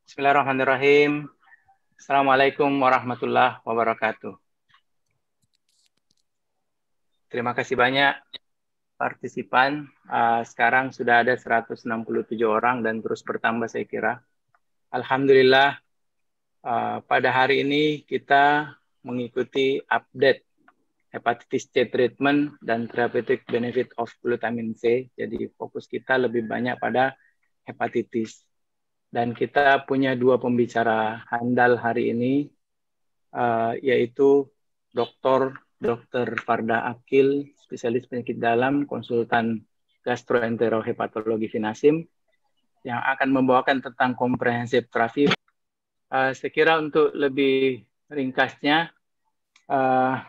Bismillahirrahmanirrahim. Assalamualaikum warahmatullahi wabarakatuh. Terima kasih banyak partisipan. Sekarang sudah ada 167 orang dan terus bertambah saya kira. Alhamdulillah pada hari ini kita mengikuti update hepatitis C treatment dan therapeutic benefit of glutamin C. Jadi fokus kita lebih banyak pada hepatitis. Dan kita punya dua pembicara handal hari ini, yaitu Dr. Farda Akil, spesialis penyakit dalam, konsultan gastroenterohepatologi Vinasim, yang akan membawakan tentang komprehensif terapi. Saya kira untuk lebih ringkasnya,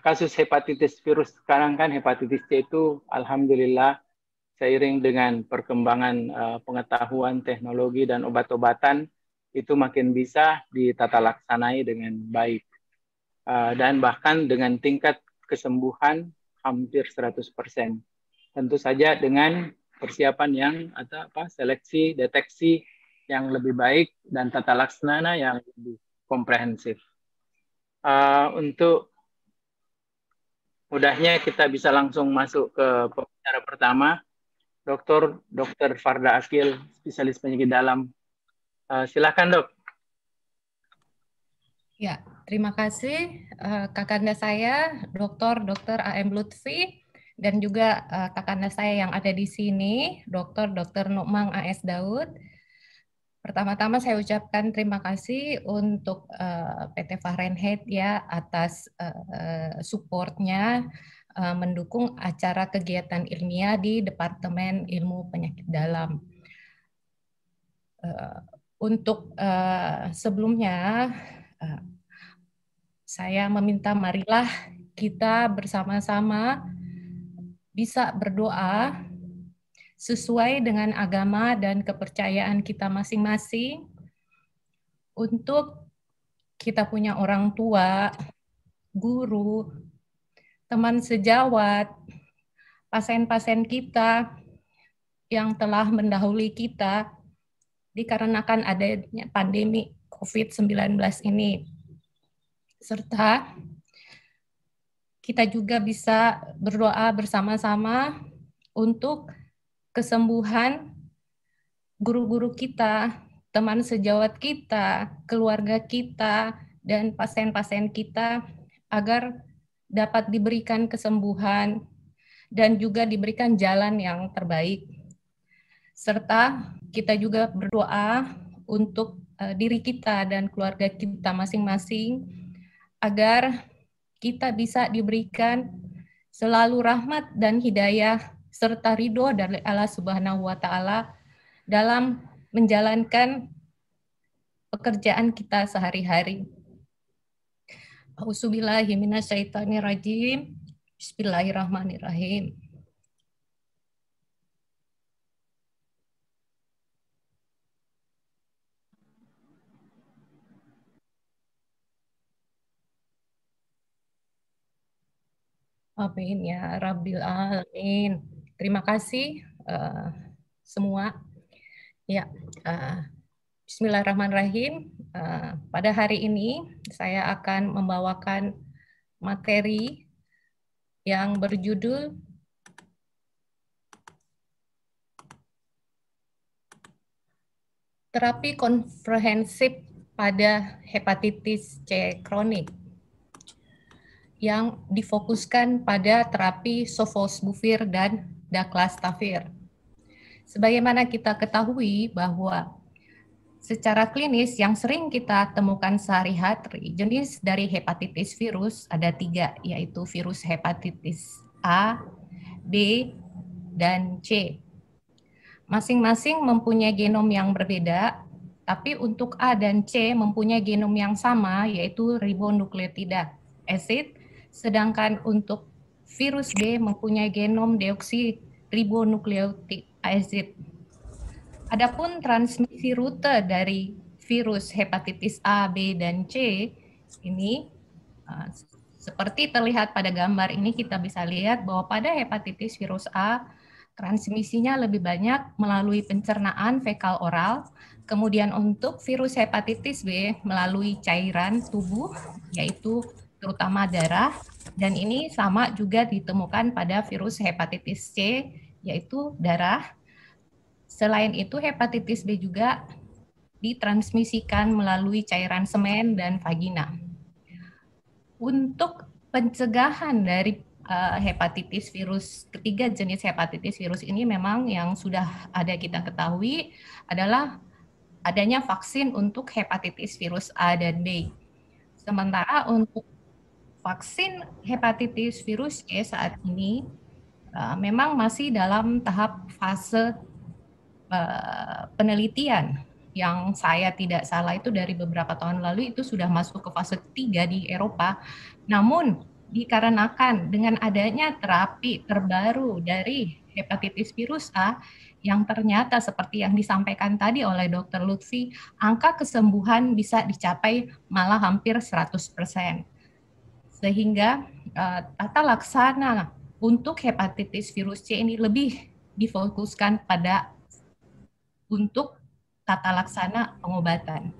kasus hepatitis virus sekarang kan hepatitis C itu alhamdulillah seiring dengan perkembangan pengetahuan, teknologi, dan obat-obatan, itu makin bisa ditata laksanai dengan baik. Dan bahkan dengan tingkat kesembuhan hampir 100%. Tentu saja dengan persiapan yang seleksi, deteksi yang lebih baik, dan tata laksana yang lebih komprehensif. Untuk mudahnya kita bisa langsung masuk ke pembicara pertama, Dr. Farda Akil, spesialis penyakit dalam. Silakan, Dok. Ya, terima kasih kakanda saya, Dr. A.M. Lutfi, dan juga kakanda saya yang ada di sini, Dr. Nukmang A.S. Daud. Pertama-tama saya ucapkan terima kasih untuk PT Fahrenheit ya atas supportnya mendukung acara kegiatan ilmiah di Departemen Ilmu Penyakit Dalam. Untuk sebelumnya, saya meminta marilah kita bersama-sama bisa berdoa sesuai dengan agama dan kepercayaan kita masing-masing untuk kita punya orang tua, guru, teman sejawat, pasien-pasien kita yang telah mendahului kita dikarenakan adanya pandemi COVID-19 ini. Serta kita juga bisa berdoa bersama-sama untuk kesembuhan guru-guru kita, teman sejawat kita, keluarga kita, dan pasien-pasien kita agar dapat diberikan kesembuhan dan juga diberikan jalan yang terbaik. Serta kita juga berdoa untuk diri kita dan keluarga kita masing-masing agar kita bisa diberikan selalu rahmat dan hidayah serta ridho dari Allah Subhanahu wa Ta'ala dalam menjalankan pekerjaan kita sehari-hari. A'udzubillahi minasyaitonirrajim. Bismillahirrahmanirrahim. Amin ya Rabbil Alamin. Terima kasih semua. Ya, Bismillahirrahmanirrahim. Pada hari ini saya akan membawakan materi yang berjudul terapi komprehensif pada hepatitis C kronik yang difokuskan pada terapi sofosbuvir dan daclastavir. Sebagaimana kita ketahui bahwa secara klinis yang sering kita temukan sehari-hari jenis dari hepatitis virus ada 3, yaitu virus hepatitis A, B, dan C. Masing-masing mempunyai genom yang berbeda, tapi untuk A dan C mempunyai genom yang sama, yaitu ribonukleotida acid, sedangkan untuk virus B mempunyai genom deoksiribonukleotik acid. Adapun transmisi rute dari virus hepatitis A, B, dan C ini seperti terlihat pada gambar ini, kita bisa lihat bahwa pada hepatitis virus A transmisinya lebih banyak melalui pencernaan fekal oral Kemudian untuk virus hepatitis B melalui cairan tubuh, yaitu terutama darah, dan ini sama juga ditemukan pada virus hepatitis C, yaitu darah. Selain itu, hepatitis B juga ditransmisikan melalui cairan semen dan vagina. Untuk pencegahan dari hepatitis virus, ketiga jenis hepatitis virus ini memang yang sudah ada kita ketahui adalah adanya vaksin untuk hepatitis virus A dan B. Sementara untuk vaksin hepatitis virus C saat ini memang masih dalam tahap fase penelitian. Yang saya tidak salah itu dari beberapa tahun lalu itu sudah masuk ke fase 3 di Eropa. Namun dikarenakan dengan adanya terapi terbaru dari hepatitis virus A yang ternyata seperti yang disampaikan tadi oleh Dr. Lutfi, angka kesembuhan bisa dicapai malah hampir 100%. Sehingga tata laksana untuk hepatitis virus C ini lebih difokuskan pada untuk tata laksana pengobatan.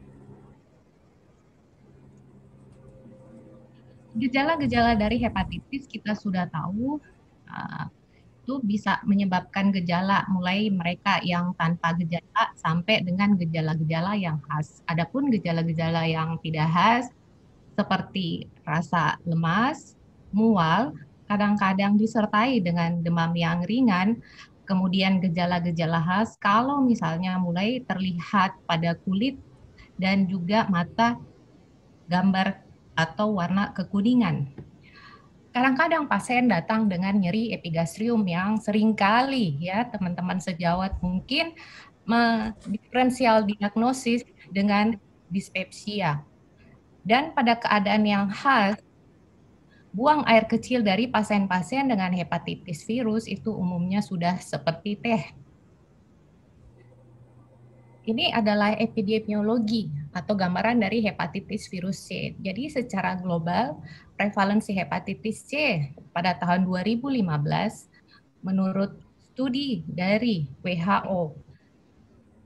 Gejala-gejala dari hepatitis kita sudah tahu itu bisa menyebabkan gejala mulai mereka yang tanpa gejala sampai dengan gejala-gejala yang khas. Adapun gejala-gejala yang tidak khas seperti rasa lemas, mual, kadang-kadang disertai dengan demam yang ringan, kemudian gejala-gejala khas kalau misalnya mulai terlihat pada kulit dan juga mata gambar atau warna kekuningan. Kadang-kadang pasien datang dengan nyeri epigastrium yang seringkali ya teman-teman sejawat mungkin diferensial diagnosis dengan dispepsia. Dan pada keadaan yang khas, buang air kecil dari pasien-pasien dengan hepatitis virus itu umumnya sudah seperti teh. Ini adalah epidemiologi atau gambaran dari hepatitis virus C. Jadi secara global, prevalensi hepatitis C pada tahun 2015 menurut studi dari WHO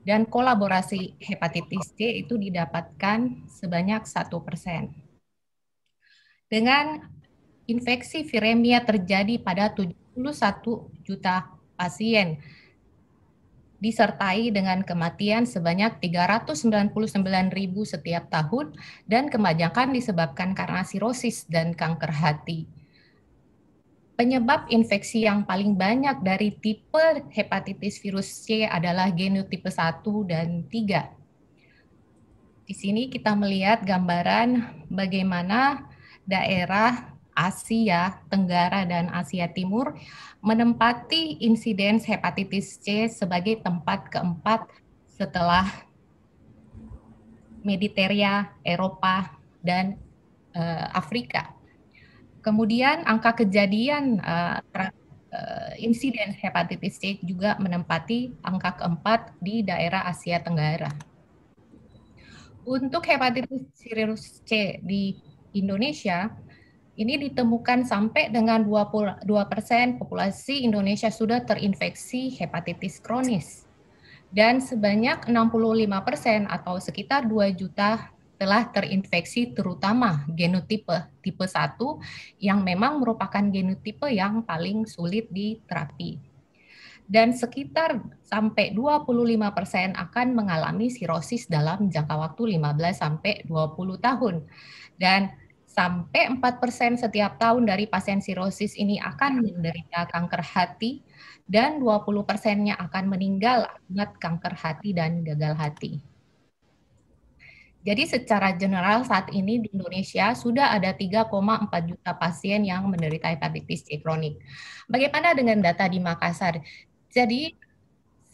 dan kolaborasi hepatitis C itu didapatkan sebanyak 1%. Dengan infeksi viremia terjadi pada 71 juta pasien, disertai dengan kematian sebanyak 399.000 setiap tahun dan kebanyakan disebabkan karena sirosis dan kanker hati. Penyebab infeksi yang paling banyak dari tipe hepatitis virus C adalah genotipe 1 dan 3. Di sini kita melihat gambaran bagaimana daerah Asia Tenggara dan Asia Timur menempati insiden hepatitis C sebagai tempat keempat setelah Mediteria, Eropa, dan Afrika. Kemudian angka kejadian insiden hepatitis C juga menempati angka keempat di daerah Asia Tenggara. Untuk hepatitis virus C di Indonesia, ini ditemukan sampai dengan 22% populasi Indonesia sudah terinfeksi hepatitis kronis. Dan sebanyak 65% atau sekitar 2 juta telah terinfeksi terutama genotipe tipe 1 yang memang merupakan genotipe yang paling sulit diterapi. Dan sekitar sampai 25% akan mengalami sirosis dalam jangka waktu 15 sampai 20 tahun. Dan sampai 4% setiap tahun dari pasien sirosis ini akan menderita kanker hati dan 20%-nya akan meninggal akibat kanker hati dan gagal hati. Jadi secara general saat ini di Indonesia sudah ada 3,4 juta pasien yang menderita hepatitis C kronik. Bagaimana dengan data di Makassar? Jadi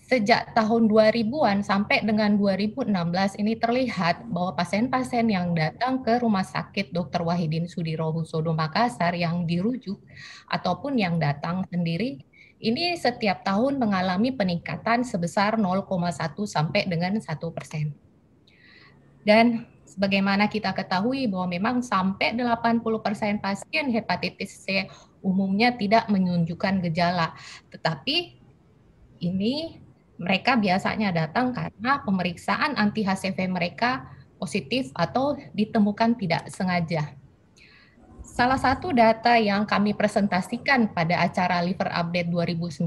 sejak tahun 2000-an sampai dengan 2016 ini terlihat bahwa pasien-pasien yang datang ke Rumah Sakit Dr. Wahidin Sudirohusodo Makassar yang dirujuk ataupun yang datang sendiri, ini setiap tahun mengalami peningkatan sebesar 0,1 sampai dengan 1%. Dan sebagaimana kita ketahui bahwa memang sampai 80% pasien hepatitis C umumnya tidak menunjukkan gejala, tetapi ini Mereka biasanya datang karena pemeriksaan anti HCV mereka positif atau ditemukan tidak sengaja. Salah satu data yang kami presentasikan pada acara Liver Update 2019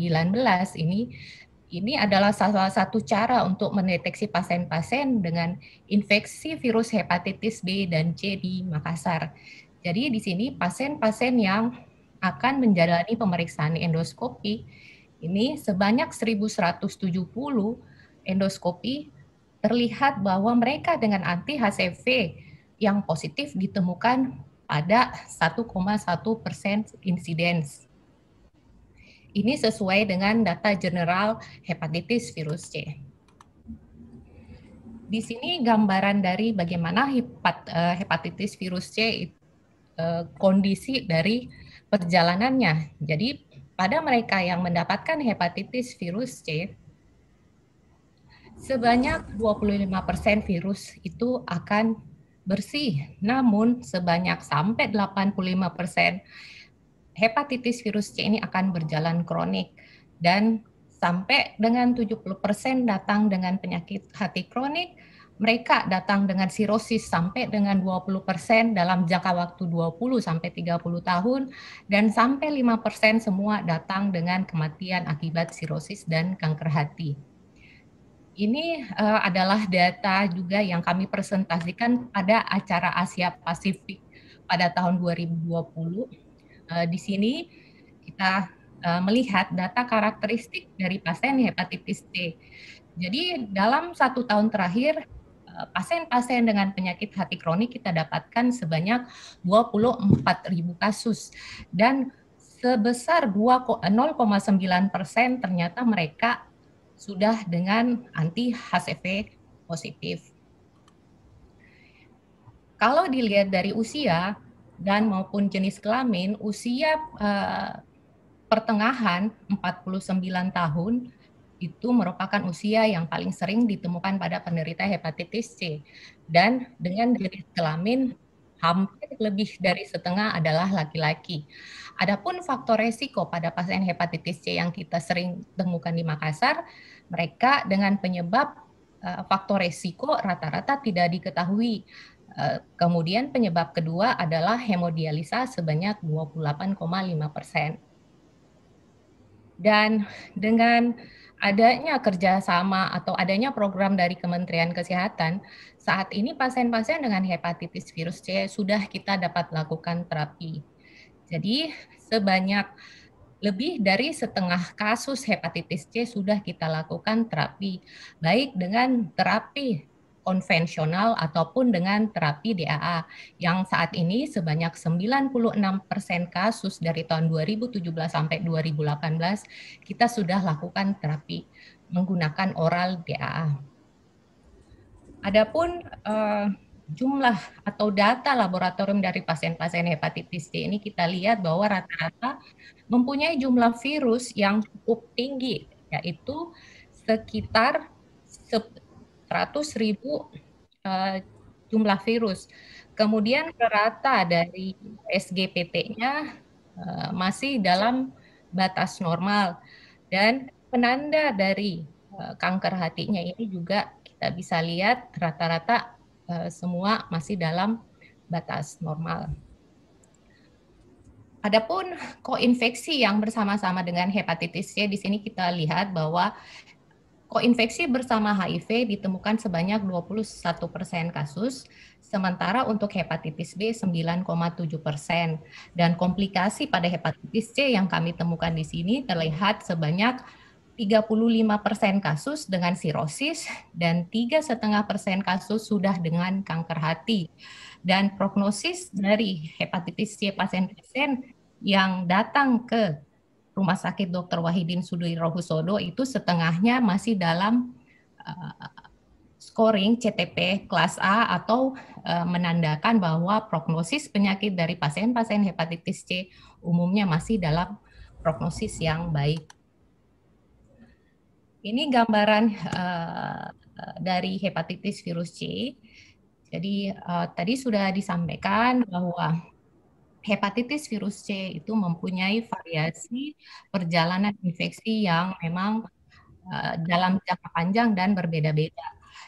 ini adalah salah satu cara untuk mendeteksi pasien-pasien dengan infeksi virus hepatitis B dan C di Makassar. Jadi di sini pasien-pasien yang akan menjalani pemeriksaan endoskopi ini sebanyak 1.170 endoskopi terlihat bahwa mereka dengan anti HCV yang positif ditemukan pada 1,1% insidence. Ini sesuai dengan data general hepatitis virus C. Di sini gambaran dari bagaimana hepatitis virus C kondisi dari perjalanannya. Jadi pada mereka yang mendapatkan hepatitis virus C, sebanyak 25% virus itu akan bersih, namun sebanyak sampai 85% hepatitis virus C ini akan berjalan kronik dan sampai dengan 70% datang dengan penyakit hati kronik, mereka datang dengan sirosis sampai dengan 20% dalam jangka waktu 20 sampai 30 tahun dan sampai 5% semua datang dengan kematian akibat sirosis dan kanker hati. Ini adalah data juga yang kami presentasikan pada acara Asia Pasifik pada tahun 2020. Di sini kita melihat data karakteristik dari pasien hepatitis C. Jadi dalam 1 tahun terakhir, pasien-pasien dengan penyakit hati kronik kita dapatkan sebanyak 24.000 kasus dan sebesar 0,9% ternyata mereka sudah dengan anti HCV positif. Kalau dilihat dari usia dan maupun jenis kelamin, usia pertengahan 49 tahun itu merupakan usia yang paling sering ditemukan pada penderita hepatitis C. Dan dengan jenis kelamin hampir lebih dari setengah adalah laki-laki. Adapun faktor resiko pada pasien hepatitis C yang kita sering temukan di Makassar, mereka dengan penyebab faktor resiko rata-rata tidak diketahui. Kemudian penyebab kedua adalah hemodialisa sebanyak 28,5%. Dan dengan adanya kerjasama atau adanya program dari Kementerian Kesehatan, saat ini pasien-pasien dengan hepatitis virus C sudah kita dapat lakukan terapi. Jadi sebanyak lebih dari setengah kasus hepatitis C sudah kita lakukan terapi, baik dengan terapi konvensional ataupun dengan terapi DAA yang saat ini sebanyak 96% kasus dari tahun 2017 sampai 2018 kita sudah lakukan terapi menggunakan oral DAA. Adapun jumlah atau data laboratorium dari pasien-pasien hepatitis C ini kita lihat bahwa rata-rata mempunyai jumlah virus yang cukup tinggi, yaitu sekitar 100.000 jumlah virus. Kemudian rata dari SGPT-nya masih dalam batas normal dan penanda dari kanker hatinya ini juga kita bisa lihat rata-rata semua masih dalam batas normal. Adapun koinfeksi yang bersama-sama dengan hepatitis C, di sini kita lihat bahwa koinfeksi bersama HIV ditemukan sebanyak 21% kasus, sementara untuk hepatitis B 9,7%. Dan komplikasi pada hepatitis C yang kami temukan di sini terlihat sebanyak 35% kasus dengan sirosis dan 3,5% kasus sudah dengan kanker hati. Dan prognosis dari hepatitis C pasien-pasien yang datang ke Rumah Sakit Dr. Wahidin Sudirohusodo itu setengahnya masih dalam scoring CTP kelas A atau menandakan bahwa prognosis penyakit dari pasien-pasien hepatitis C umumnya masih dalam prognosis yang baik. Ini gambaran dari hepatitis virus C. Jadi tadi sudah disampaikan bahwa hepatitis virus C itu mempunyai variasi perjalanan infeksi yang memang dalam jangka panjang dan berbeda-beda.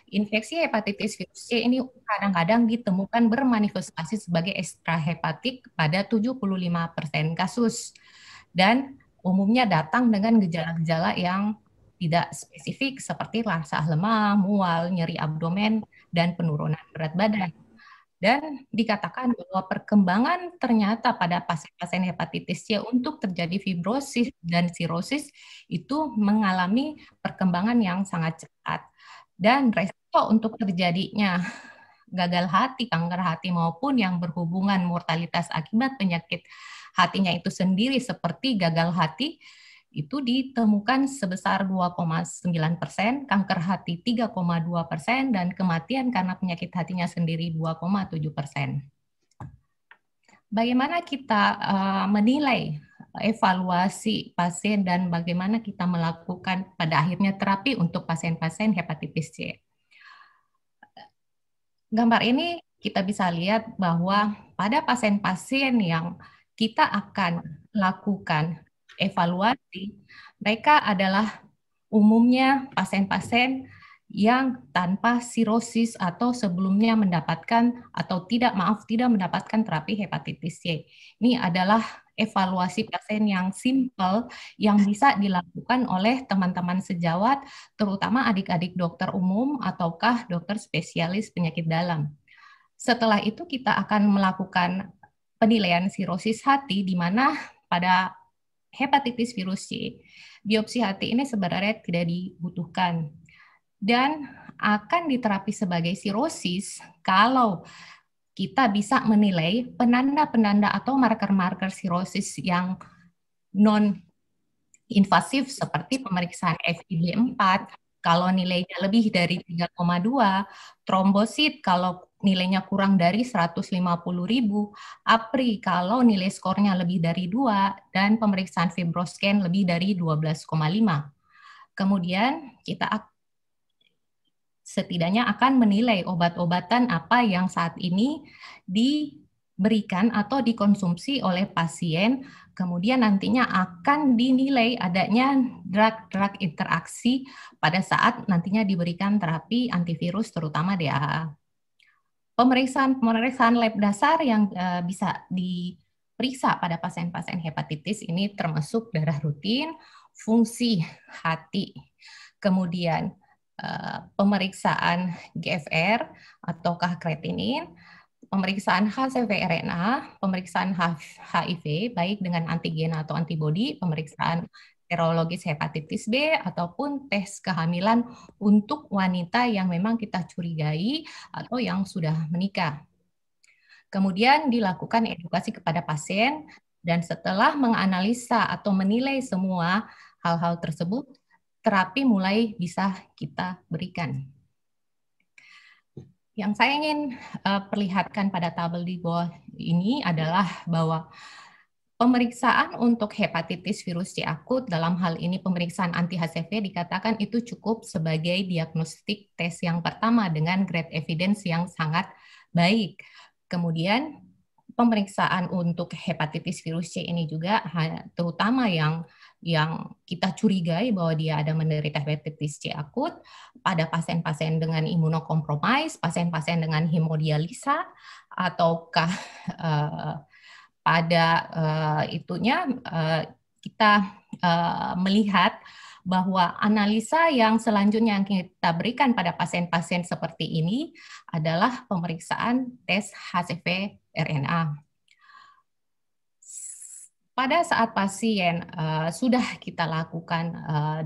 Infeksi hepatitis virus C ini kadang-kadang ditemukan bermanifestasi sebagai ekstrahepatik pada 75% kasus dan umumnya datang dengan gejala-gejala yang tidak spesifik seperti rasa lemah, mual, nyeri abdomen, dan penurunan berat badan. Dan dikatakan bahwa perkembangan ternyata pada pasien-pasien hepatitis C untuk terjadi fibrosis dan sirosis itu mengalami perkembangan yang sangat cepat. Dan resiko untuk terjadinya gagal hati, kanker hati maupun yang berhubungan mortalitas akibat penyakit hatinya itu sendiri seperti gagal hati itu ditemukan sebesar 2,9%, kanker hati 3,2%, dan kematian karena penyakit hatinya sendiri 2,7%. Bagaimana kita menilai evaluasi pasien dan bagaimana kita melakukan pada akhirnya terapi untuk pasien-pasien hepatitis C? Gambar ini kita bisa lihat bahwa pada pasien-pasien yang kita akan lakukan evaluasi, mereka adalah umumnya pasien-pasien yang tanpa sirosis atau sebelumnya mendapatkan atau tidak mendapatkan terapi hepatitis C. Ini adalah evaluasi pasien yang simple yang bisa dilakukan oleh teman-teman sejawat, terutama adik-adik dokter umum ataukah dokter spesialis penyakit dalam. Setelah itu kita akan melakukan penilaian sirosis hati di mana pada hepatitis virus C, biopsi hati ini sebenarnya tidak dibutuhkan dan akan diterapi sebagai sirosis kalau kita bisa menilai penanda-penanda atau marker-marker sirosis yang non-invasif seperti pemeriksaan FIB4 kalau nilainya lebih dari 3,2, trombosit kalau nilainya kurang dari 150.000, APRI kalau nilai skornya lebih dari 2, dan pemeriksaan fibroscan lebih dari 12,5. Kemudian kita setidaknya akan menilai obat-obatan apa yang saat ini diberikan atau dikonsumsi oleh pasien, kemudian nantinya akan dinilai adanya drug-drug interaksi pada saat nantinya diberikan terapi antivirus terutama DAA. Pemeriksaan lab dasar yang bisa diperiksa pada pasien-pasien hepatitis ini termasuk darah rutin, fungsi hati, kemudian pemeriksaan GFR ataukah kreatinin, pemeriksaan HCV-RNA, pemeriksaan HIV baik dengan antigen atau antibodi, pemeriksaan serologis hepatitis B, ataupun tes kehamilan untuk wanita yang memang kita curigai atau yang sudah menikah. Kemudian dilakukan edukasi kepada pasien, dan setelah menganalisa atau menilai semua hal-hal tersebut, terapi mulai bisa kita berikan. Yang saya ingin perlihatkan pada tabel di bawah ini adalah bahwa pemeriksaan untuk hepatitis virus C akut, dalam hal ini pemeriksaan anti-HCV, dikatakan itu cukup sebagai diagnostik tes yang pertama dengan grade evidence yang sangat baik. Kemudian pemeriksaan untuk hepatitis virus C ini juga terutama yang kita curigai bahwa dia ada menderita hepatitis C akut pada pasien-pasien dengan imunokompromis, pasien-pasien dengan hemodialisa, ataukah pada kita melihat bahwa analisa yang selanjutnya yang kita berikan pada pasien-pasien seperti ini adalah pemeriksaan tes HCV-RNA. Pada saat pasien sudah kita lakukan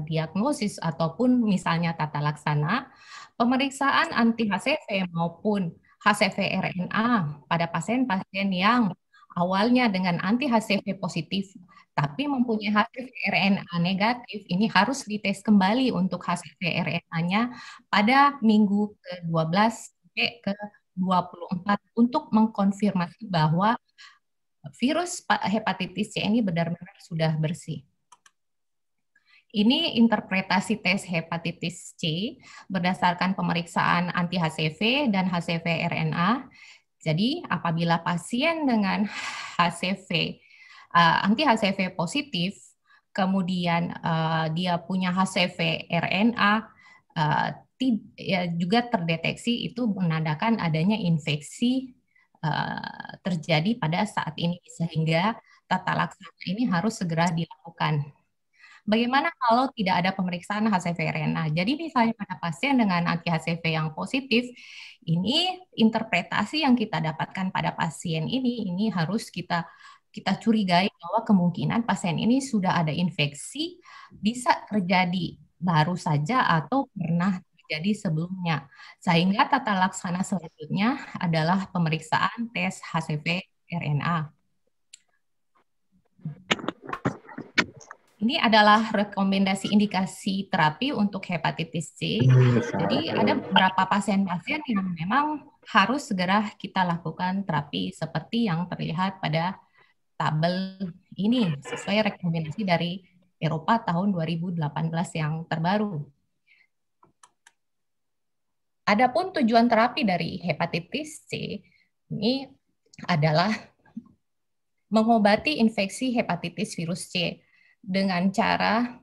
diagnosis ataupun misalnya tata laksana, pemeriksaan anti-HCV maupun HCV-RNA pada pasien-pasien yang awalnya dengan anti-HCV positif, tapi mempunyai HCV-RNA negatif, ini harus dites kembali untuk HCV-RNA-nya pada minggu ke-12 sampai ke-24 untuk mengkonfirmasi bahwa virus hepatitis C ini benar-benar sudah bersih. Ini interpretasi tes hepatitis C berdasarkan pemeriksaan anti-HCV dan HCV-RNA. Jadi apabila pasien dengan HCV anti-HCV positif, kemudian dia punya HCV RNA, juga terdeteksi, itu menandakan adanya infeksi terjadi pada saat ini, sehingga tata laksana ini harus segera dilakukan. Bagaimana kalau tidak ada pemeriksaan HCV RNA? Jadi misalnya pada pasien dengan anti HCV yang positif, ini interpretasi yang kita dapatkan pada pasien ini harus kita curigai bahwa kemungkinan pasien ini sudah ada infeksi, bisa terjadi baru saja atau pernah terjadi sebelumnya. Sehingga tata laksana selanjutnya adalah pemeriksaan tes HCV RNA. Ini adalah rekomendasi indikasi terapi untuk hepatitis C. Jadi ada beberapa pasien-pasien yang memang harus segera kita lakukan terapi seperti yang terlihat pada tabel ini sesuai rekomendasi dari Eropa tahun 2018 yang terbaru. Adapun tujuan terapi dari hepatitis C ini adalah mengobati infeksi hepatitis virus C dengan cara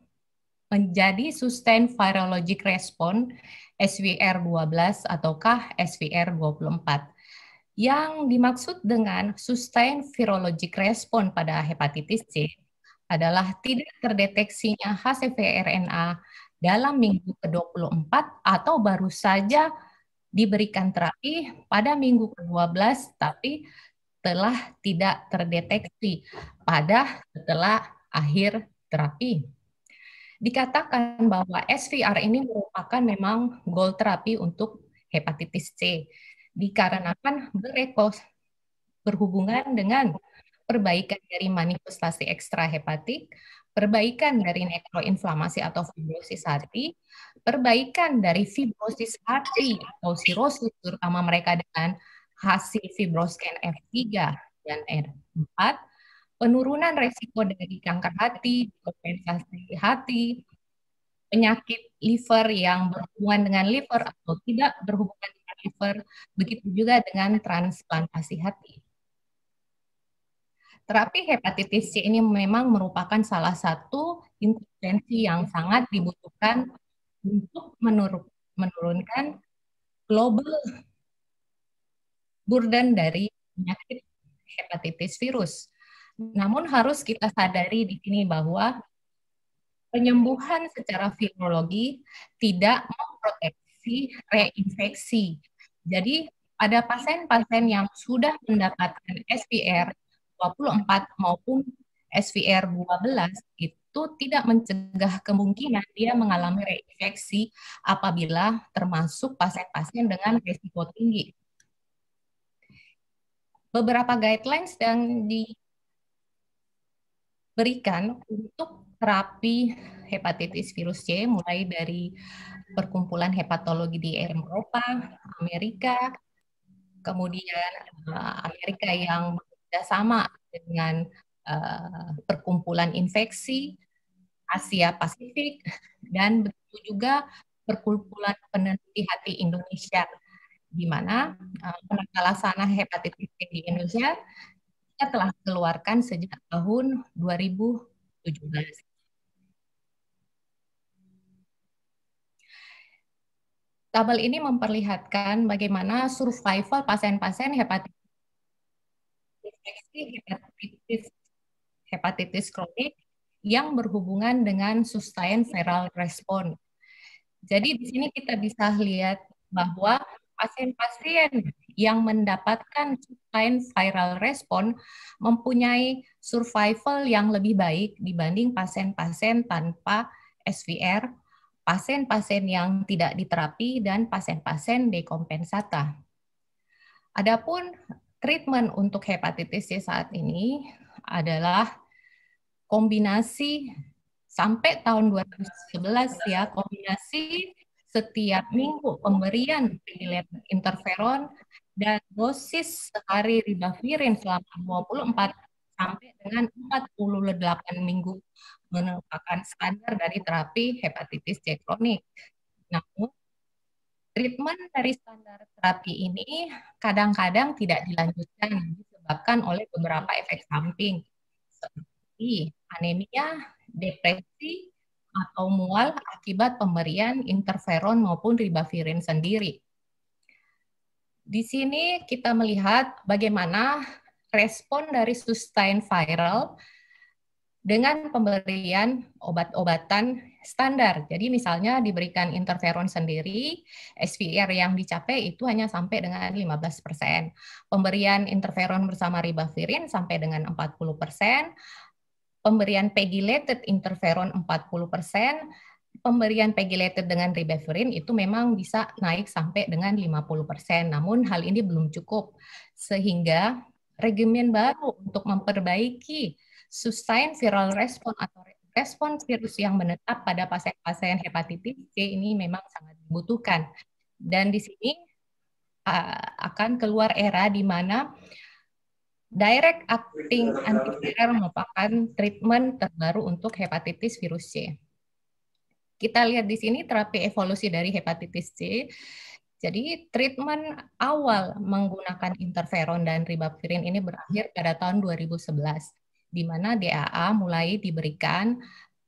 menjadi sustain virologic response SVR12 ataukah SVR24. Yang dimaksud dengan sustain virologic response pada hepatitis C adalah tidak terdeteksinya HCV RNA dalam minggu ke-24 atau baru saja diberikan terapi pada minggu ke-12 tapi telah tidak terdeteksi pada setelah akhir terapi. Dikatakan bahwa SVR ini merupakan memang goal terapi untuk hepatitis C, dikarenakan berhubungan dengan perbaikan dari manifestasi ekstrahepatik, perbaikan dari nekroinflamasi atau fibrosis hati, perbaikan dari fibrosis hati atau sirosis, terutama mereka dengan hasil fibroscan F3 dan R4, penurunan resiko dari kanker hati, kompensasi hati, penyakit liver yang berhubungan dengan liver atau tidak berhubungan dengan liver, begitu juga dengan transplantasi hati. Terapi hepatitis C ini memang merupakan salah satu intervensi yang sangat dibutuhkan untuk menurunkan global burden dari penyakit hepatitis virus. Namun harus kita sadari di sini bahwa penyembuhan secara virologi tidak memproteksi reinfeksi. Jadi pada pasien-pasien yang sudah mendapatkan SVR 24 maupun SVR 12 itu tidak mencegah kemungkinan dia mengalami reinfeksi apabila termasuk pasien-pasien dengan risiko tinggi. Beberapa guidelines yang diberikan untuk terapi hepatitis virus C mulai dari perkumpulan hepatologi di Eropa, Amerika, kemudian Amerika yang bekerjasama dengan perkumpulan infeksi Asia Pasifik, dan begitu juga perkumpulan peneliti hati Indonesia, di mana penata laksana hepatitis C di Indonesia kita telah keluarkan sejak tahun 2017. Tabel ini memperlihatkan bagaimana survival pasien-pasien hepatitis kronik yang berhubungan dengan sustained viral response. Jadi di sini kita bisa lihat bahwa pasien-pasien yang mendapatkan sustained viral response mempunyai survival yang lebih baik dibanding pasien-pasien tanpa SVR, pasien-pasien yang tidak diterapi, dan pasien-pasien dekompensata. Adapun treatment untuk hepatitis C saat ini adalah kombinasi sampai tahun 2011 ya, kombinasi setiap minggu pemberian interferon dan dosis sehari ribavirin selama 24 sampai dengan 48 minggu merupakan standar dari terapi hepatitis C kronik. Namun, treatment dari standar terapi ini kadang-kadang tidak dilanjutkan disebabkan oleh beberapa efek samping seperti anemia depresi atau mual akibat pemberian interferon maupun ribavirin sendiri. Di sini kita melihat bagaimana respon dari sustain viral dengan pemberian obat-obatan standar. Jadi misalnya diberikan interferon sendiri, SVR yang dicapai itu hanya sampai dengan 15%. Pemberian interferon bersama ribavirin sampai dengan 40%. Pemberian pegylated interferon 40%. Pemberian pegylated dengan ribavirin itu memang bisa naik sampai dengan 50%. Namun hal ini belum cukup. Sehingga regimen baru untuk memperbaiki sustain viral response atau respon virus yang menetap pada pasien-pasien hepatitis C ini memang sangat dibutuhkan. Dan di sini akan keluar era di mana direct acting antiviral merupakan treatment terbaru untuk hepatitis virus C. Kita lihat di sini terapi evolusi dari hepatitis C. Jadi treatment awal menggunakan interferon dan ribavirin ini berakhir pada tahun 2011, di mana DAA mulai diberikan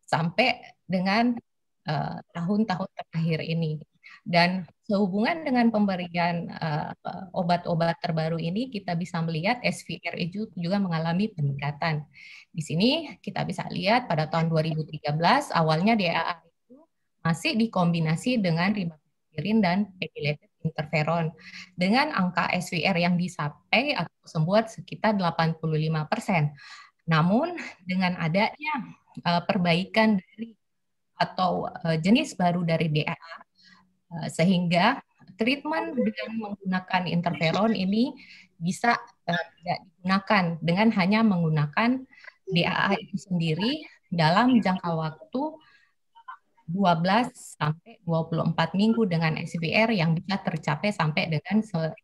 sampai dengan tahun-tahun terakhir ini. Dan sehubungan dengan pemberian obat-obat terbaru ini, kita bisa melihat SVR itu juga mengalami peningkatan. Di sini kita bisa lihat pada tahun 2013, awalnya DAA itu masih dikombinasi dengan ribavirin dan pegylated interferon. Dengan angka SVR yang dicapai atau kesembuhan sekitar 85%. Namun dengan adanya perbaikan dari atau jenis baru dari DAA, sehingga treatment dengan menggunakan interferon ini bisa tidak digunakan dengan hanya menggunakan DAA itu sendiri dalam jangka waktu 12 sampai 24 minggu dengan SVR yang bisa tercapai sampai dengan 100%.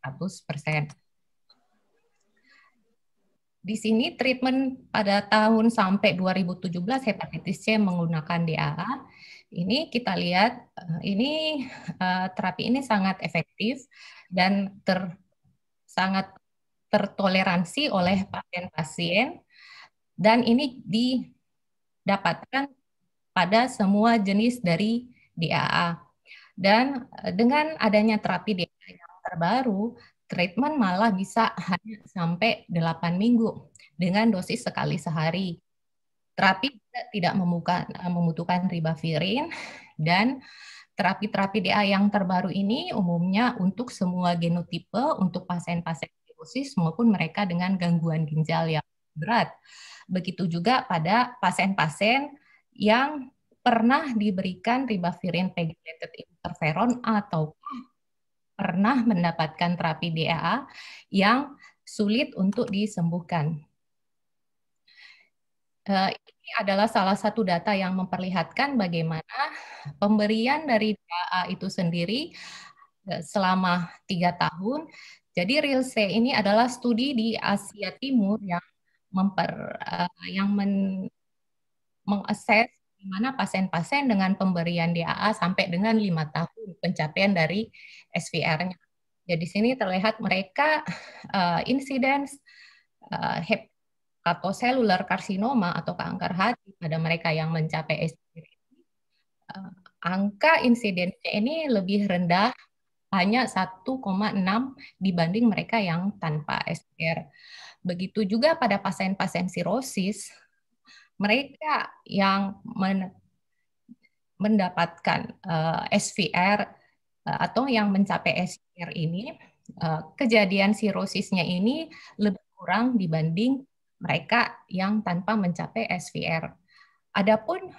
Di sini treatment pada tahun sampai 2017 hepatitis C menggunakan DAA. Ini kita lihat, ini terapi ini sangat efektif dan sangat tertoleransi oleh pasien-pasien, dan ini didapatkan pada semua jenis dari DAA. Dan dengan adanya terapi DAA yang terbaru, treatment malah bisa hanya sampai 8 minggu dengan dosis sekali sehari. Terapi tidak membutuhkan ribavirin, dan terapi-terapi DA yang terbaru ini umumnya untuk semua genotipe, untuk pasien-pasien cirrhosis maupun mereka dengan gangguan ginjal yang berat. Begitu juga pada pasien-pasien yang pernah diberikan ribavirin pegylated interferon atau pernah mendapatkan terapi DAA yang sulit untuk disembuhkan. Ini adalah salah satu data yang memperlihatkan bagaimana pemberian dari DAA itu sendiri selama 3 tahun. Jadi REAL-C ini adalah studi di Asia Timur yang mengakses di mana pasien-pasien dengan pemberian DAA sampai dengan 5 tahun pencapaian dari SVR-nya. Jadi di sini terlihat mereka insiden hepatocellular karsinoma atau kanker hati pada mereka yang mencapai SVR. Angka insidennya ini lebih rendah, hanya 1,6 dibanding mereka yang tanpa SVR. Begitu juga pada pasien-pasien sirosis, mereka yang mendapatkan SVR atau yang mencapai SVR ini, kejadian sirosisnya ini lebih kurang dibanding mereka yang tanpa mencapai SVR. Adapun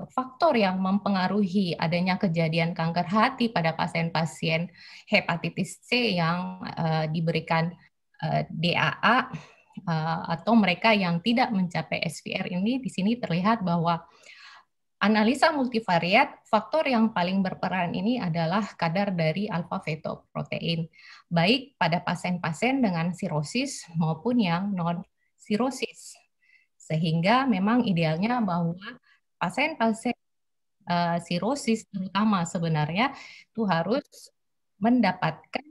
faktor yang mempengaruhi adanya kejadian kanker hati pada pasien-pasien hepatitis C yang diberikan DAA atau mereka yang tidak mencapai SVR ini, di sini terlihat bahwa analisa multivariat, faktor yang paling berperan ini adalah kadar dari alfa-fetoprotein, baik pada pasien-pasien dengan sirosis maupun yang non-sirosis. Sehingga memang idealnya bahwa pasien-pasien sirosis terutama sebenarnya itu harus mendapatkan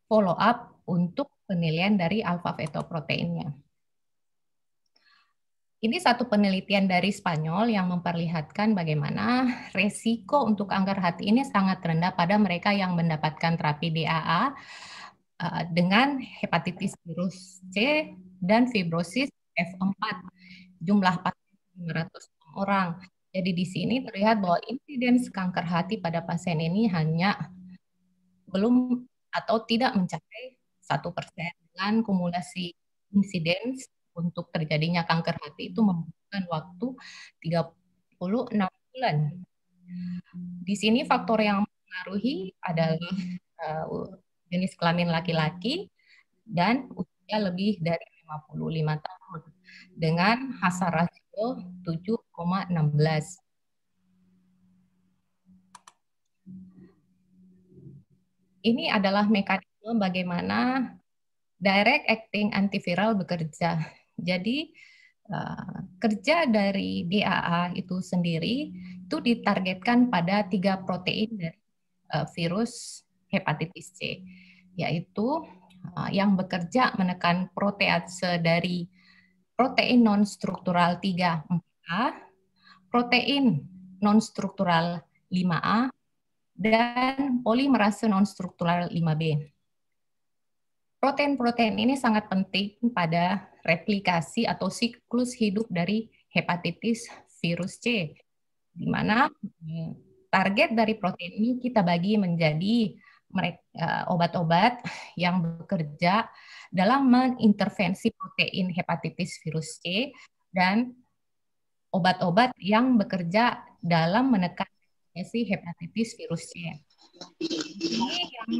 follow-up untuk penilaian dari alfa-fetoproteinnya. Ini satu penelitian dari Spanyol yang memperlihatkan bagaimana resiko untuk kanker hati ini sangat rendah pada mereka yang mendapatkan terapi DAA dengan hepatitis virus C dan fibrosis F4. Jumlah pasien 500 orang. Jadi di sini terlihat bahwa insiden kanker hati pada pasien ini hanya belum atau tidak mencapai 1% dengan kumulasi insiden untuk terjadinya kanker hati itu membutuhkan waktu 36 bulan. Di sini faktor yang mempengaruhi adalah jenis kelamin laki-laki dan usia lebih dari 55 tahun dengan hazard rasio 7,16. Ini adalah mekanisme bagaimana direct acting antiviral bekerja. Jadi kerja dari DAA itu sendiri itu ditargetkan pada 3 protein dari virus hepatitis C, yaitu yang bekerja menekan protease dari protein non-struktural 3A, protein non-struktural 5A, dan polimerase non-struktural 5B. Protein-protein ini sangat penting pada replikasi atau siklus hidup dari hepatitis virus C, di mana target dari protein ini kita bagi menjadi obat-obat yang bekerja dalam mengintervensi protein hepatitis virus C dan obat-obat yang bekerja dalam menekan hepatitis virus C. Ini yang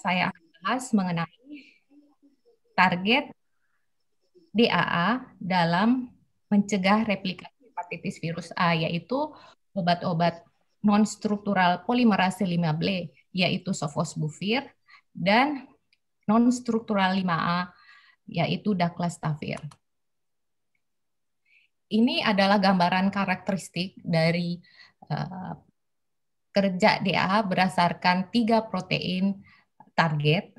saya bahas mengenai target DAA dalam mencegah replikasi hepatitis virus A, yaitu obat-obat non-struktural polimerase 5B, yaitu sofosbuvir, dan non-struktural 5A, yaitu daclastavir. Ini adalah gambaran karakteristik dari kerja DAA berdasarkan 3 protein target,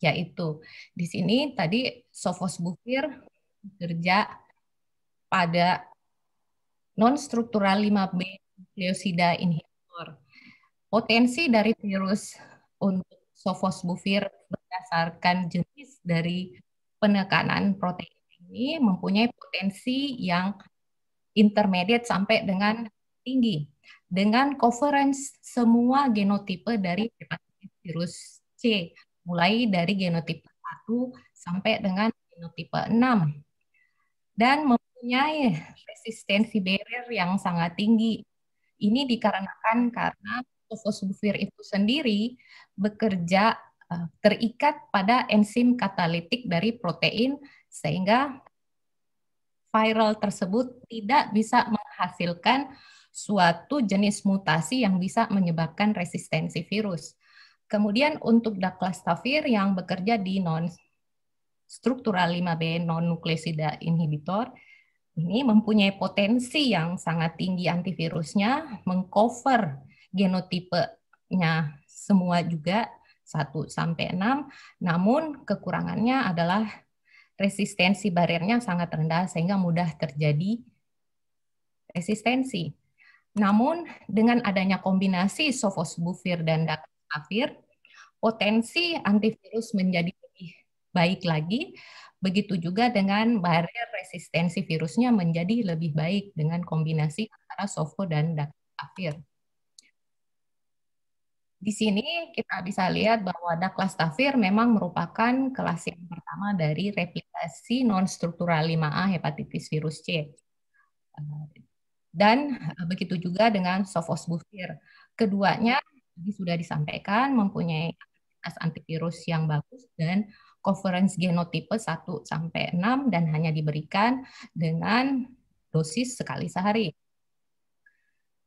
yaitu di sini tadi sofosbuvir bekerja pada non-struktural 5B nukleosida inhibitor. Potensi dari virus untuk sofosbuvir berdasarkan jenis dari penekanan protein ini mempunyai potensi yang intermediate sampai dengan tinggi, dengan coverage semua genotipe dari hepatitis virus C, mulai dari genotipe 1 sampai dengan genotipe 6. Dan mempunyai resistensi barrier yang sangat tinggi. Ini dikarenakan karena sofosbuvir itu sendiri bekerja terikat pada enzim katalitik dari protein, sehingga viral tersebut tidak bisa menghasilkan suatu jenis mutasi yang bisa menyebabkan resistensi virus. Kemudian untuk daclastavir yang bekerja di non-struktural 5B non-nukleosida inhibitor, ini mempunyai potensi yang sangat tinggi antivirusnya, mengcover genotipenya semua juga 1 sampai 6, namun kekurangannya adalah resistensi bariernya sangat rendah sehingga mudah terjadi resistensi. Namun dengan adanya kombinasi sofosbuvir dan daclastavir, potensi antivirus menjadi lebih baik lagi. Begitu juga dengan barrier resistensi virusnya menjadi lebih baik dengan kombinasi antara sofo dan daclastavir. Di sini kita bisa lihat bahwa daclastavir memang merupakan kelas yang pertama dari replikasi non-struktural 5A hepatitis virus C. Dan begitu juga dengan sofosbuvir. Keduanya sudah disampaikan mempunyai antivirus yang bagus dan coverage genotipe 1 sampai 6 dan hanya diberikan dengan dosis sekali sehari.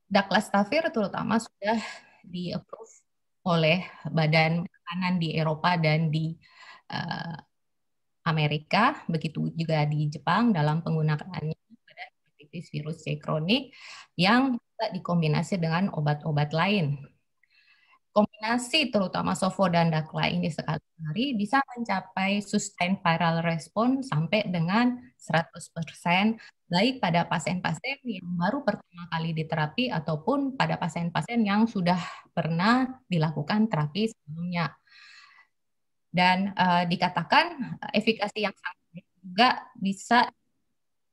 Daclastavir terutama sudah di-approve oleh Badan Makanan di Eropa dan di Amerika, begitu juga di Jepang dalam penggunaannya pada hepatitis virus C kronik yang bisa dikombinasi dengan obat-obat lain. Kombinasi Nasi terutama SOFO dan DAKLA ini sekali sehari bisa mencapai sustained viral response sampai dengan 100% baik pada pasien-pasien yang baru pertama kali diterapi ataupun pada pasien-pasien yang sudah pernah dilakukan terapi sebelumnya. Dan dikatakan efikasi yang sangat baik juga bisa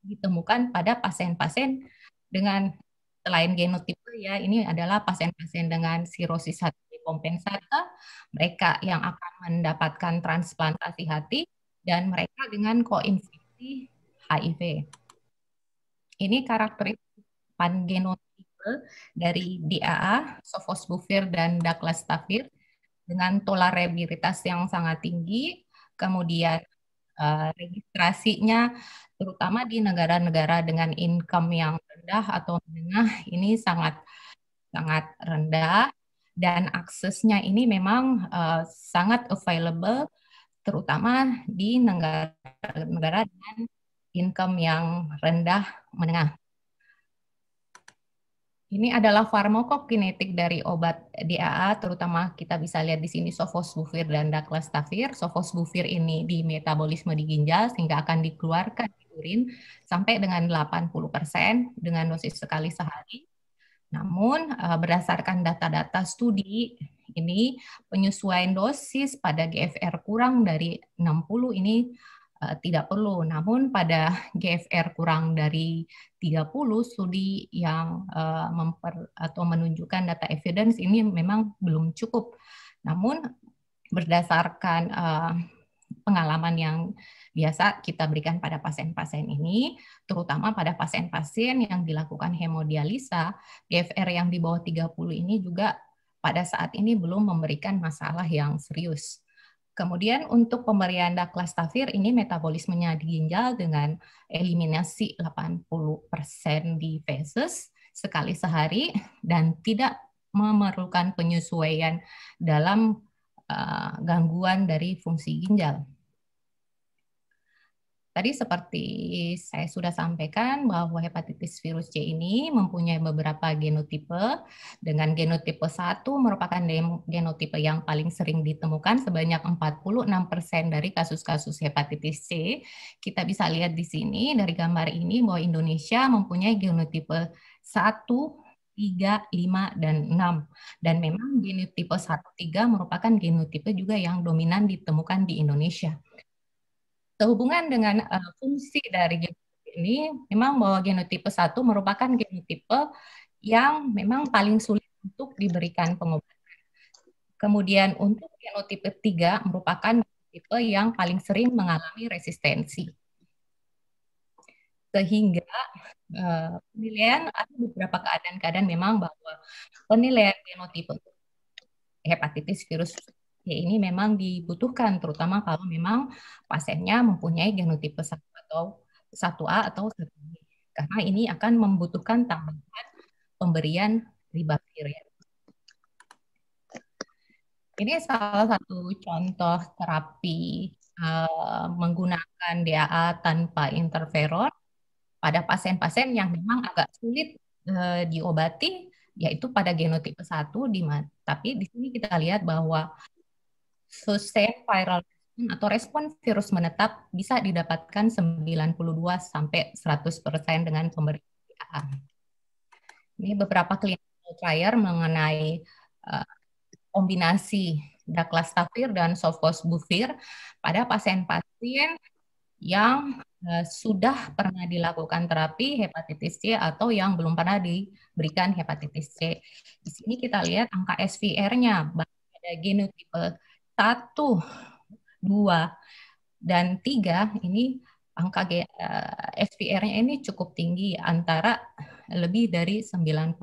ditemukan pada pasien-pasien dengan selain genotipe ya, ini adalah pasien-pasien dengan sirosis hati kompensata, mereka yang akan mendapatkan transplantasi hati, dan mereka dengan koinfeksi HIV. Ini karakteristik pangenotipe dari DAA, sofosbuvir dan daclastavir dengan tolerabilitas yang sangat tinggi, kemudian registrasinya terutama di negara-negara dengan income yang rendah atau menengah ini sangat rendah, dan aksesnya ini memang sangat available terutama di negara-negara dengan income yang rendah menengah. Ini adalah farmakokinetik dari obat DAA, terutama kita bisa lihat di sini sofosbuvir dan daclastavir. Sofosbuvir ini di metabolisme di ginjal sehingga akan dikeluarkan di urin sampai dengan 80% dengan dosis sekali sehari. Namun berdasarkan data-data studi ini penyesuaian dosis pada GFR kurang dari 60 ini tidak perlu. Namun pada GFR kurang dari 30 studi yang menunjukkan data evidence ini memang belum cukup. Namun berdasarkan pengalaman yang biasa kita berikan pada pasien-pasien ini, terutama pada pasien-pasien yang dilakukan hemodialisa, GFR yang di bawah 30 ini juga pada saat ini belum memberikan masalah yang serius. Kemudian untuk pemberian daclastavir ini metabolismenya di ginjal dengan eliminasi 80% di feses sekali sehari dan tidak memerlukan penyesuaian dalam gangguan dari fungsi ginjal. Tadi seperti saya sudah sampaikan bahwa hepatitis virus C ini mempunyai beberapa genotipe. Dengan genotipe 1 merupakan genotipe yang paling sering ditemukan sebanyak 46% dari kasus-kasus hepatitis C. Kita bisa lihat di sini dari gambar ini bahwa Indonesia mempunyai genotipe 1, 3, 5, dan 6. Dan memang genotipe 1, 3 merupakan genotipe juga yang dominan ditemukan di Indonesia. Sehubungan dengan fungsi dari genotipe ini, memang bahwa genotipe 1 merupakan genotipe yang memang paling sulit untuk diberikan pengobatan. Kemudian untuk genotipe 3 merupakan genotipe yang paling sering mengalami resistensi. Sehingga penilaian ada beberapa keadaan-keadaan memang bahwa penilaian genotipe hepatitis virus ini memang dibutuhkan, terutama kalau memang pasiennya mempunyai genotipe 1 atau 1A atau 1B. Karena ini akan membutuhkan tambahan pemberian ribavir. Ini salah satu contoh terapi menggunakan DAA tanpa interferon pada pasien-pasien yang memang agak sulit diobati, yaitu pada genotipe 1, tapi di sini kita lihat bahwa sustained viral atau respon virus menetap bisa didapatkan 92 sampai 100% dengan pemberian DAA. Ini beberapa clinical trial mengenai kombinasi daclastavir dan sofosbuvir pada pasien-pasien yang sudah pernah dilakukan terapi hepatitis C atau yang belum pernah diberikan hepatitis C. Di sini kita lihat angka SVR-nya pada genotipe 1, 2, dan 3 ini angka SVR-nya ini cukup tinggi, antara lebih dari 90%.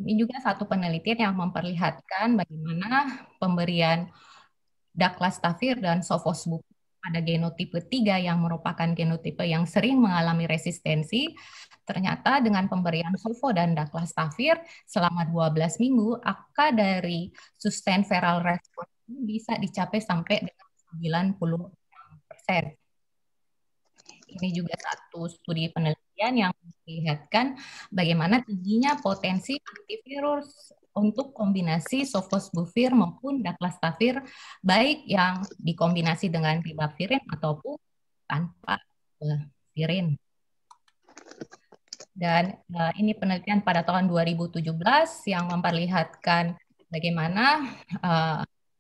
Ini juga satu penelitian yang memperlihatkan bagaimana pemberian daclastavir dan sofosbuvir pada genotipe 3 yang merupakan genotipe yang sering mengalami resistensi. Ternyata dengan pemberian sofo dan daclastavir selama 12 minggu, angka dari sustained viral response bisa dicapai sampai dengan 96%. Ini juga satu studi penelitian yang memperlihatkan bagaimana tingginya potensi antivirus untuk kombinasi sofosbuvir maupun daclastavir, baik yang dikombinasi dengan ribavirin ataupun tanpa virin. Dan ini penelitian pada tahun 2017 yang memperlihatkan bagaimana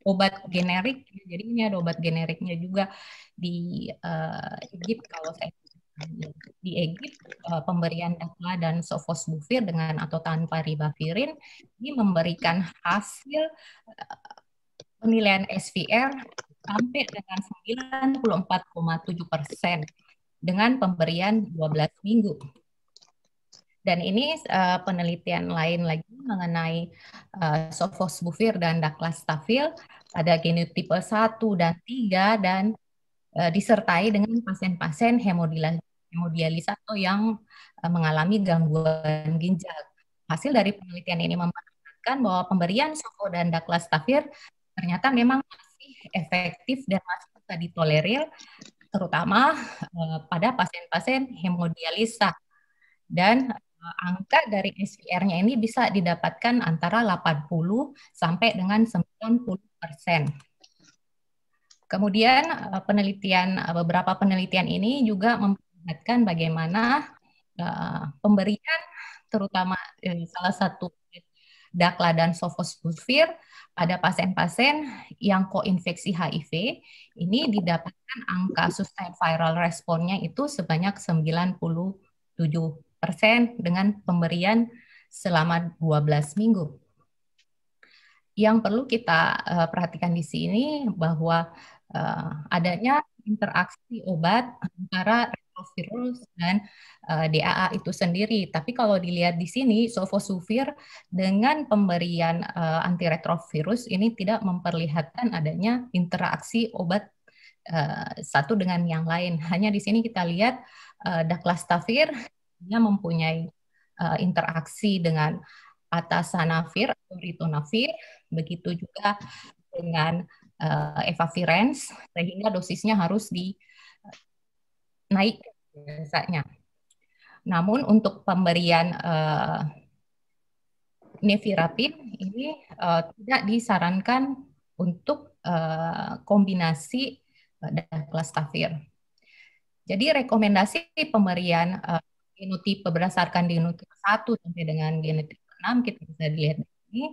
obat generik, jadi ini ada obat generiknya juga di Egypt, kalau saya di Egypt, pemberian dacla dan sofosbuvir dengan atau tanpa ribavirin ini memberikan hasil penilaian SVR sampai dengan 94,7% dengan pemberian 12 minggu. Dan ini penelitian lain lagi mengenai sofosbuvir dan daclastavir pada genotipe 1 dan 3 dan disertai dengan pasien-pasien hemodialisis atau yang mengalami gangguan ginjal. Hasil dari penelitian ini memperlihatkan bahwa pemberian sofo dan daclastavir ternyata memang masih efektif dan masih bisa ditolerir, terutama pada pasien-pasien hemodialisa. Dan angka dari SVR-nya ini bisa didapatkan antara 80 sampai dengan 90%. Kemudian beberapa penelitian ini juga memperlihatkan bagaimana pemberian terutama salah satu dacla dan sofosbuvir pada pasien-pasien yang koinfeksi HIV ini didapatkan angka sustained viral response-nya itu sebanyak 97% dengan pemberian selama 12 minggu. Yang perlu kita perhatikan di sini bahwa adanya interaksi obat antara retrovirus dan DAA itu sendiri. Tapi kalau dilihat di sini, sofosbuvir dengan pemberian antiretrovirus ini tidak memperlihatkan adanya interaksi obat satu dengan yang lain. Hanya di sini kita lihat daclastavir mempunyai interaksi dengan atazanavir atau ritonavir, begitu juga dengan efavirenz, sehingga dosisnya harus dinaik biasanya. Namun untuk pemberian nevirapin ini tidak disarankan untuk kombinasi daclastavir. Jadi rekomendasi pemberian genotipe berdasarkan genotipe 1 sampai dengan genotipe 6 kita bisa dilihat di sini,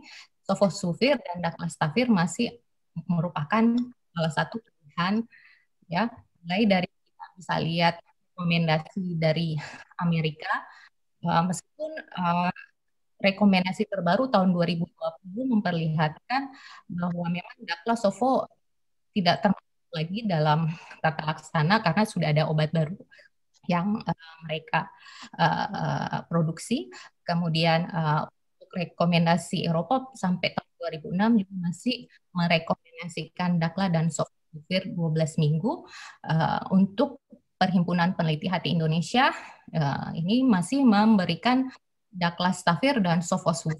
sofosbuvir dan daclastavir masih merupakan salah satu pilihan, ya. Mulai dari kita bisa lihat rekomendasi dari Amerika, meskipun rekomendasi terbaru tahun 2020 memperlihatkan bahwa memang dacla sofo tidak termasuk lagi dalam tata laksana karena sudah ada obat baru yang mereka produksi. Kemudian untuk rekomendasi Eropa sampai tahun 2006 juga masih merekomendasikan dacla dan sofosbuvir 12 minggu. Untuk Perhimpunan Peneliti Hati Indonesia ini masih memberikan daclastavir dan sofosbuvir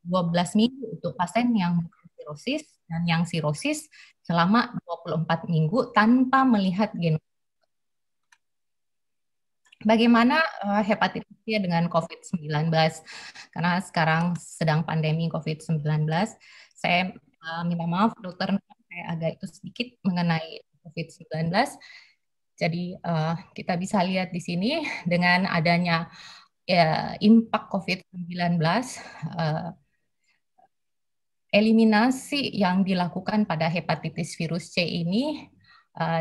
12 minggu untuk pasien yang sirosis dan yang sirosis selama 24 minggu tanpa melihat genom. Bagaimana hepatitis C dengan COVID-19? Karena sekarang sedang pandemi COVID-19, saya minta maaf dokter, saya agak itu sedikit mengenai COVID-19. Jadi kita bisa lihat di sini dengan adanya impact COVID-19, eliminasi yang dilakukan pada hepatitis virus C ini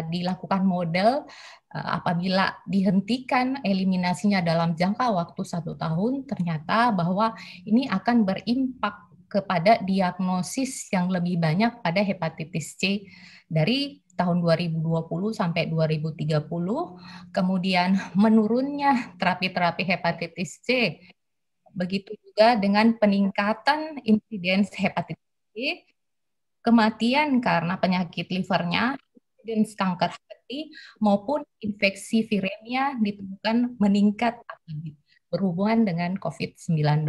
dilakukan model apabila dihentikan eliminasinya dalam jangka waktu 1 tahun, ternyata bahwa ini akan berimpak kepada diagnosis yang lebih banyak pada hepatitis C dari tahun 2020 sampai 2030, kemudian menurunnya terapi-terapi hepatitis C, begitu juga dengan peningkatan insiden hepatitis C, kematian karena penyakit livernya, insiden kanker hati, maupun infeksi viremia ditemukan meningkat berhubungan dengan COVID-19.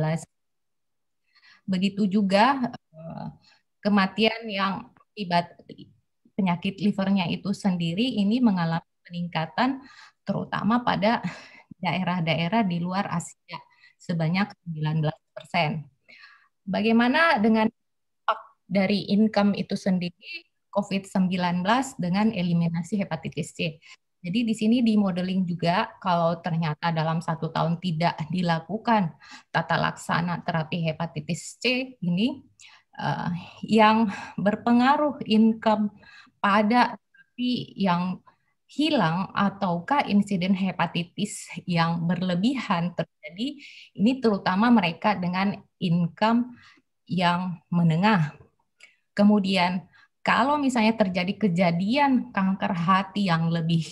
Begitu juga kematian yang akibat penyakit livernya itu sendiri ini mengalami peningkatan terutama pada daerah-daerah di luar Asia sebanyak 19%. Bagaimana dengan dari income itu sendiri COVID-19 dengan eliminasi hepatitis C? Jadi di sini di modeling juga kalau ternyata dalam 1 tahun tidak dilakukan tata laksana terapi hepatitis C ini yang berpengaruh income pada terapi yang hilang ataukah insiden hepatitis yang berlebihan terjadi, ini terutama mereka dengan income yang menengah. Kemudian kalau misalnya terjadi kejadian kanker hati yang lebih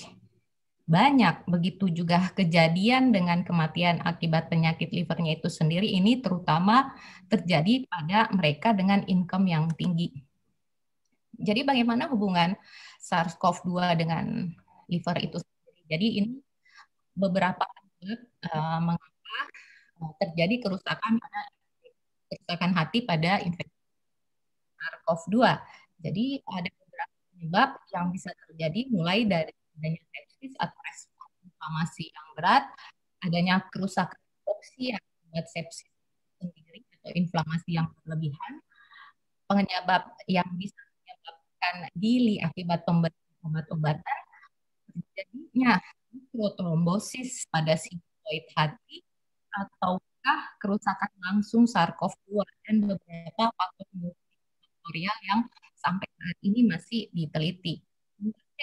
banyak, begitu juga kejadian dengan kematian akibat penyakit livernya itu sendiri, ini terutama terjadi pada mereka dengan income yang tinggi. Jadi bagaimana hubungan SARS-CoV-2 dengan liver itu sendiri? Jadi ini beberapa mengapa terjadi kerusakan hati pada infeksi SARS-CoV-2. Jadi ada beberapa penyebab yang bisa terjadi mulai dari adanya sepsis atau respons inflamasi yang berat, adanya kerusakan oksi akibat sepsis sendiri atau inflamasi yang berlebihan, penyebab yang bisa menyebabkan dili akibat pemberian obat-obatan, terjadinya mikrotrombosis pada sinusoid hati, ataukah kerusakan langsung SARS-CoV-2 dan beberapa faktor multifaktorial yang sampai saat ini masih diteliti.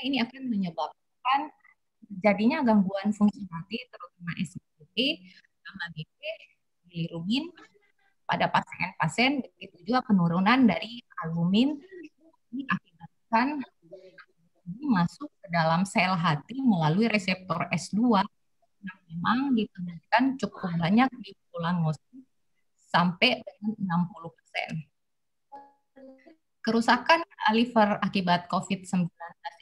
Ini akan menyebabkan terjadinya gangguan fungsi hati, terutama SGD, gamma GP, bilirubin pada pasien-pasien, begitu juga penurunan dari albumin diakibatkan masuk ke dalam sel hati melalui reseptor S2 yang memang ditemukan cukup banyak di tulang rusuk sampai dengan 60%. Kerusakan liver akibat COVID-19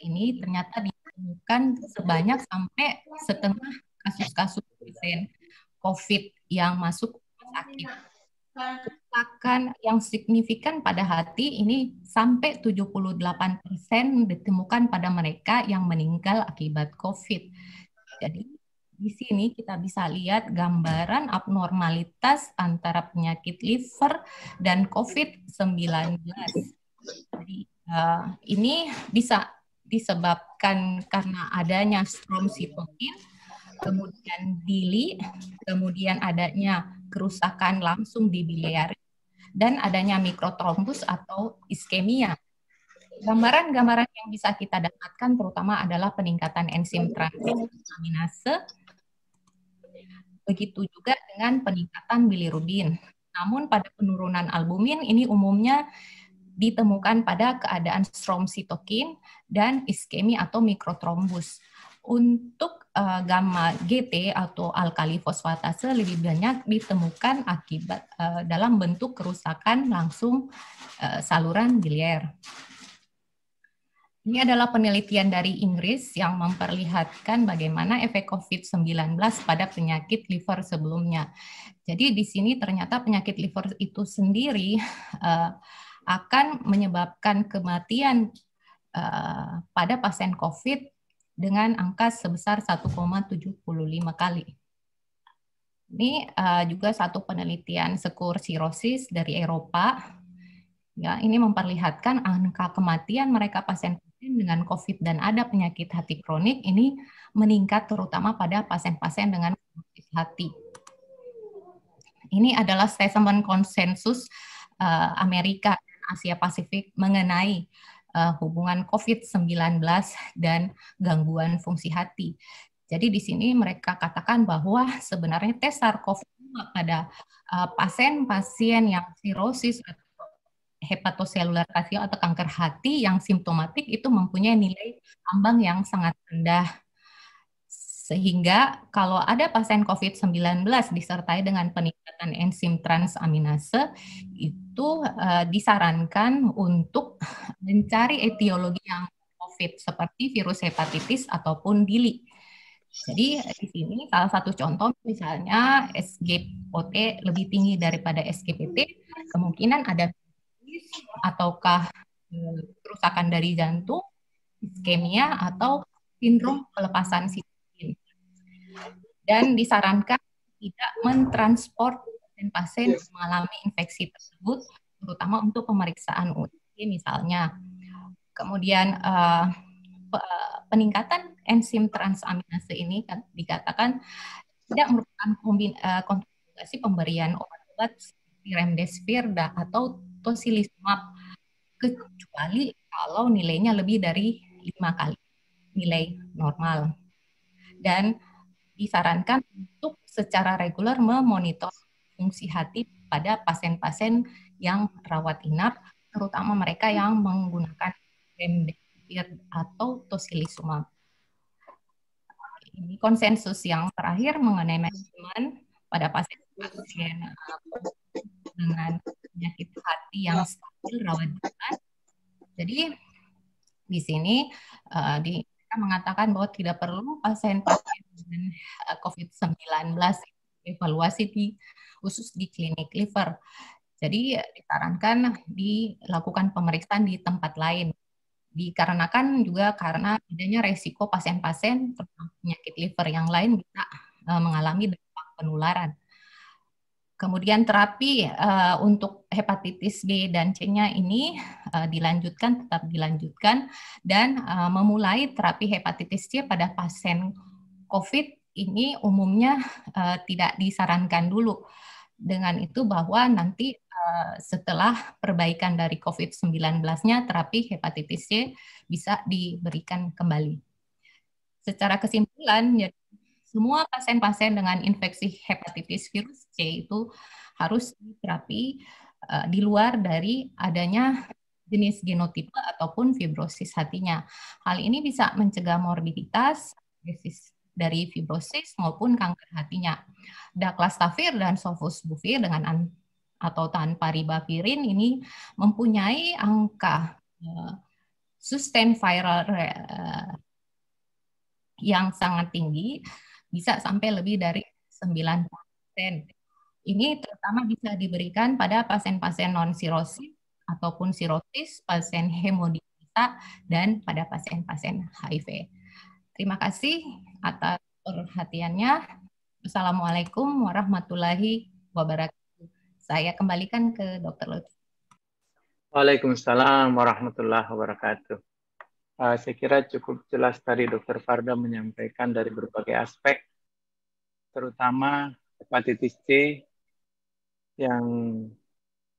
ini ternyata ditemukan sebanyak sampai setengah kasus-kasus pasien COVID yang masuk rumah sakit. Kerusakan yang signifikan pada hati ini sampai 78% ditemukan pada mereka yang meninggal akibat COVID. Jadi di sini kita bisa lihat gambaran abnormalitas antara penyakit liver dan COVID-19. Jadi ini bisa disebabkan karena adanya strombositokin, kemudian dili, kemudian adanya kerusakan langsung di biliar, dan adanya mikrotrombus atau iskemia. Gambaran-gambaran yang bisa kita dapatkan terutama adalah peningkatan enzim transaminase, begitu juga dengan peningkatan bilirubin. Namun pada penurunan albumin ini umumnya ditemukan pada keadaan strombositokin dan iskemi atau mikrotrombus. Untuk gamma GT atau alkali fosfatase lebih banyak ditemukan akibat dalam bentuk kerusakan langsung saluran biliar. Ini adalah penelitian dari Inggris yang memperlihatkan bagaimana efek COVID-19 pada penyakit liver sebelumnya. Jadi di sini ternyata penyakit liver itu sendiri akan menyebabkan kematian pada pasien COVID dengan angka sebesar 1,75 kali. Ini juga satu penelitian skur sirosis dari Eropa. Ya, ini memperlihatkan angka kematian mereka pasien-pasien dengan COVID dan ada penyakit hati kronik ini meningkat terutama pada pasien-pasien dengan krisis hati. Ini adalah statement konsensus Amerika dan Asia Pasifik mengenai hubungan COVID-19 dan gangguan fungsi hati. Jadi di sini mereka katakan bahwa sebenarnya tes SARS-CoV-2 pada pasien-pasien yang sirosis atau hepatoselular karsinom atau kanker hati yang simptomatik itu mempunyai nilai ambang yang sangat rendah. Sehingga kalau ada pasien COVID-19 disertai dengan peningkatan enzim transaminase, itu disarankan untuk mencari etiologi yang COVID seperti virus hepatitis ataupun dili. Jadi di sini salah satu contoh misalnya SGOT lebih tinggi daripada SGPT, kemungkinan ada ataukah kerusakan dari jantung, iskemia atau sindrom pelepasan sitokin. Dan disarankan tidak mentransport pasien-pasien yang mengalami infeksi tersebut, terutama untuk pemeriksaan USG misalnya. Kemudian peningkatan enzim transaminase ini kan dikatakan tidak merupakan kontrindikasi pemberian obat-obat seperti remdesivir atau tocilizumab, kecuali kalau nilainya lebih dari 5 kali nilai normal. Dan disarankan untuk secara reguler memonitor fungsi hati pada pasien-pasien yang rawat inap, terutama mereka yang menggunakan remdesivir atau tocilizumab. Ini konsensus yang terakhir mengenai manajemen pada pasien-pasien dengan penyakit hati yang stabil rawat jalan. Jadi di sini kita mengatakan bahwa tidak perlu pasien-pasien dengan COVID-19 evaluasi khusus di klinik liver. Jadi disarankan dilakukan pemeriksaan di tempat lain. Dikarenakan juga karena adanya resiko pasien-pasien penyakit liver yang lain bisa mengalami dampak penularan. Kemudian terapi untuk hepatitis B dan C-nya ini tetap dilanjutkan, dan memulai terapi hepatitis C pada pasien COVID ini umumnya tidak disarankan dulu. Dengan itu bahwa nanti setelah perbaikan dari COVID-19-nya, terapi hepatitis C bisa diberikan kembali. Secara kesimpulan, semua pasien-pasien dengan infeksi hepatitis virus C itu harus diterapi di luar dari adanya jenis genotipe ataupun fibrosis hatinya. Hal ini bisa mencegah morbiditas dari fibrosis maupun kanker hatinya. Daclastavir dan sofosbuvir dengan atau tanpa ribavirin ini mempunyai angka sustained viral yang sangat tinggi, bisa sampai lebih dari 9%. Ini terutama bisa diberikan pada pasien-pasien non-sirosis ataupun sirosis, pasien hemodialisa, dan pada pasien-pasien HIV. Terima kasih atas perhatiannya. Assalamualaikum warahmatullahi wabarakatuh. Saya kembalikan ke Dr. Lutfi. Waalaikumsalam warahmatullahi wabarakatuh. Saya kira cukup jelas tadi Dr. Farda menyampaikan dari berbagai aspek, terutama hepatitis C yang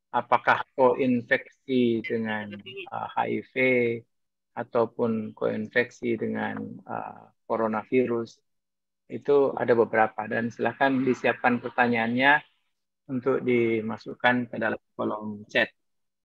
apakah koinfeksi dengan HIV ataupun koinfeksi dengan coronavirus, itu ada beberapa, dan silakan disiapkan pertanyaannya untuk dimasukkan ke dalam kolom chat.